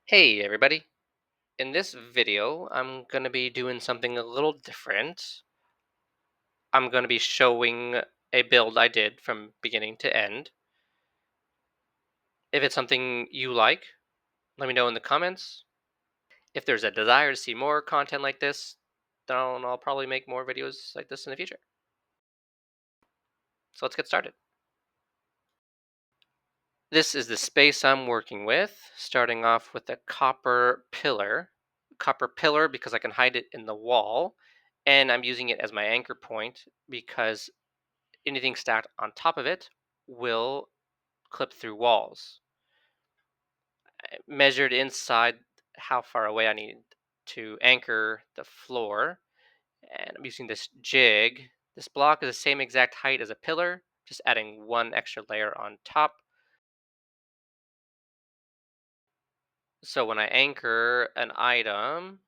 Hey everybody. In this video, I'm going to be doing something a little different. I'm going to be showing a build I did from beginning to end. If it's something you like, let me know in the comments. If there's a desire to see more content like this, then I'll probably make more videos like this in the future. So let's get started. This is the space I'm working with, starting off with a copper pillar. Copper pillar because I can hide it in the wall, and I'm using it as my anchor point because anything stacked on top of it will clip through walls. I measured inside how far away I need to anchor the floor, and I'm using this jig. This block is the same exact height as a pillar, just adding one extra layer on top. So when I anchor an item,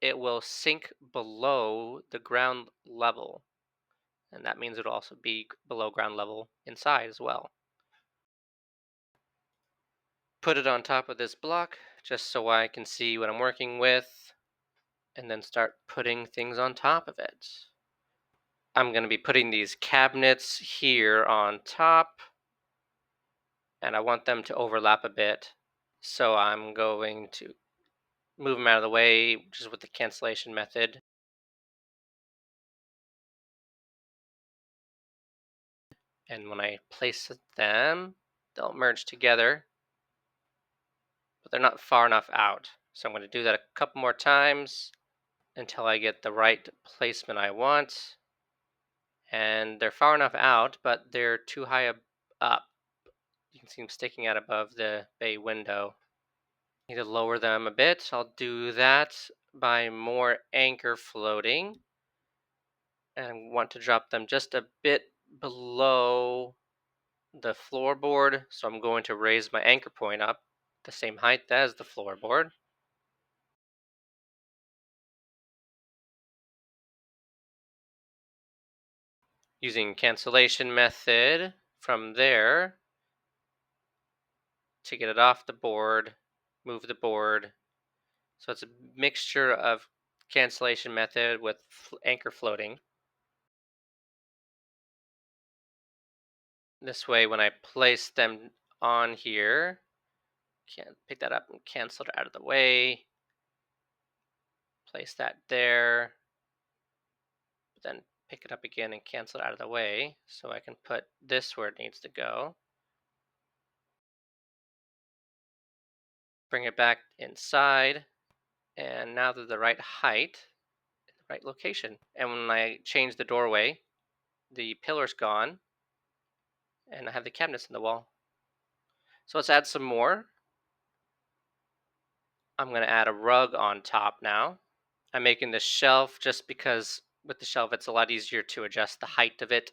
it will sink below the ground level, and that means it'll also be below ground level inside as well. Put it on top of this block just so I can see what I'm working with, and then start putting things on top of it. I'm going to be putting these cabinets here on top, and I want them to overlap a bit. So I'm going to move them out of the way just with the cancellation method. And when I place them, they'll merge together, but they're not far enough out. So I'm going to do that a couple more times until I get the right placement I want. And they're far enough out, but they're too high up. You can see them sticking out above the bay window. Need to lower them a bit. I'll do that by more anchor floating. And I want to drop them just a bit below the floorboard. So I'm going to raise my anchor point up the same height as the floorboard. Using cancellation method from there to get it off the board, move the board. So it's a mixture of cancellation method with anchor floating. This way, when I place them on here, can pick that up and cancel it out of the way. Place that there, but then pick it up again and cancel it out of the way so I can put this where it needs to go. Bring it back inside, and now they're the right height, the right location. And when I change the doorway, the pillar's gone, and I have the cabinets in the wall. So let's add some more. I'm going to add a rug on top now. I'm making the shelf just because with the shelf it's a lot easier to adjust the height of it.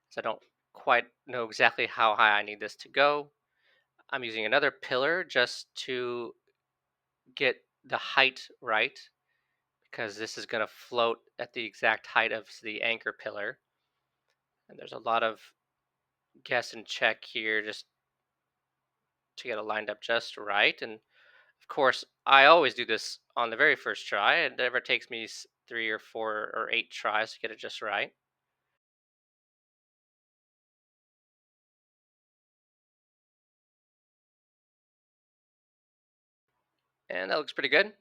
So I don't quite know exactly how high I need this to go. I'm using another pillar just to get the height right because this is going to float at the exact height of the anchor pillar. And there's a lot of guess and check here just to get it lined up just right. And of course, I always do this on the very first try. It never takes me 3 or 4 or 8 tries to get it just right. And that looks pretty good.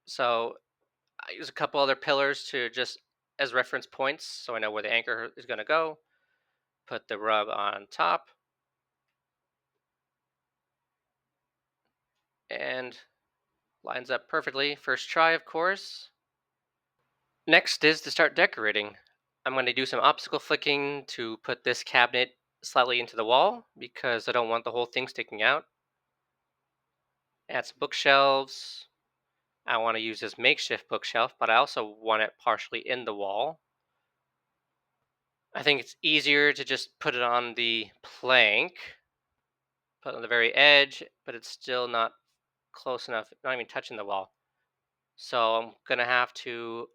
So I use a couple other pillars to just as reference points so I know where the anchor is going to go. Put the rug on top and lines up perfectly. First try, of course. Next is to start decorating. I'm going to do some obstacle flicking to put this cabinet slightly into the wall because I don't want the whole thing sticking out. Add some bookshelves. I want to use this makeshift bookshelf, but I also want it partially in the wall. I think it's easier to just put it on the plank, put it on the very edge, but it's still not close enough, not even touching the wall. So I'm going to have to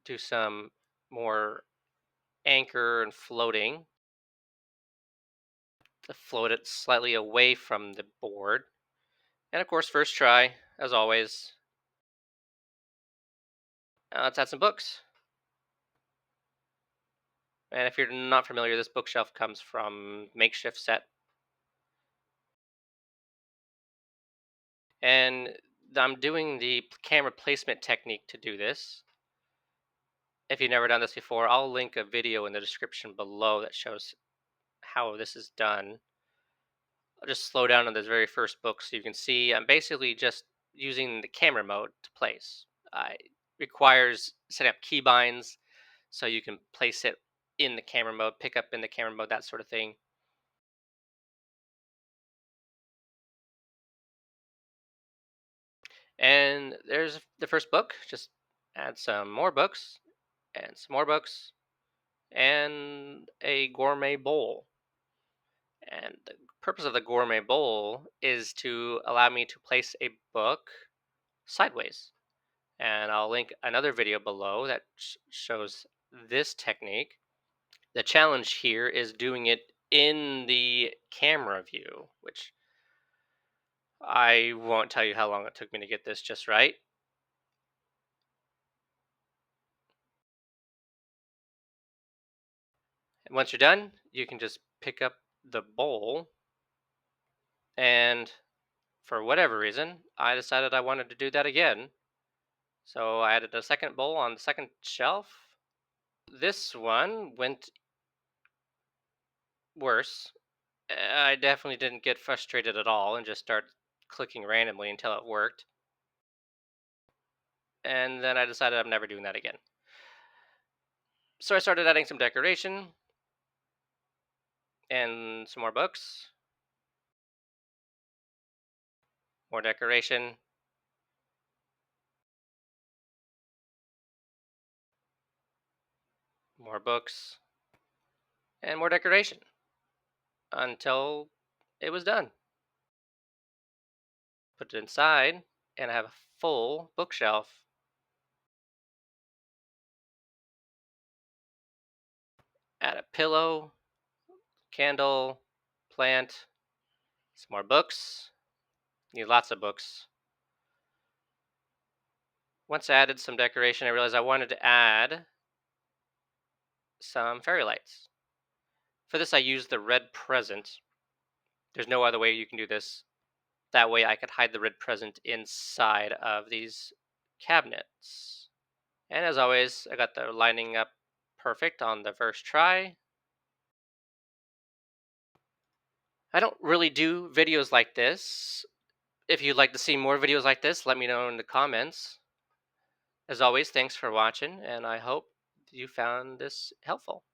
do some more anchor and floating. to float it slightly away from the board. And of course, first try, as always. Let's add some books. And if you're not familiar, this bookshelf comes from Makeshift Set. And I'm doing the camera placement technique to do this. If you've never done this before, I'll link a video in the description below that shows how this is done. I'll just slow down on this very first book so you can see I'm basically just using the camera mode to place. It requires setting up keybinds so you can place it in the camera mode, pick up in the camera mode, that sort of thing. And there's the first book. Just add some more books and some more books and a gourmet bowl. And the purpose of the gourmet bowl is to allow me to place a book sideways. And I'll link another video below that shows this technique. The challenge here is doing it in the camera view, which I won't tell you how long it took me to get this just right. And once you're done, you can just pick up the bowl. And for whatever reason, I decided I wanted to do that again. So I added a second bowl on the second shelf. This one went worse. I definitely didn't get frustrated at all and just start clicking randomly until it worked. And then I decided I'm never doing that again. So I started adding some decoration and some more books, more decoration, more books, and more decoration until it was done. Put it inside, and I have a full bookshelf. Add a pillow, candle, plant, some more books. Need lots of books. Once I added some decoration, I realized I wanted to add some fairy lights. For this, I used the red present. There's no other way you can do this. That way, I could hide the red present inside of these cabinets. And as always, I got the lining up perfect on the first try. I don't really do videos like this. If you'd like to see more videos like this, let me know in the comments. As always, thanks for watching, and I hope you found this helpful.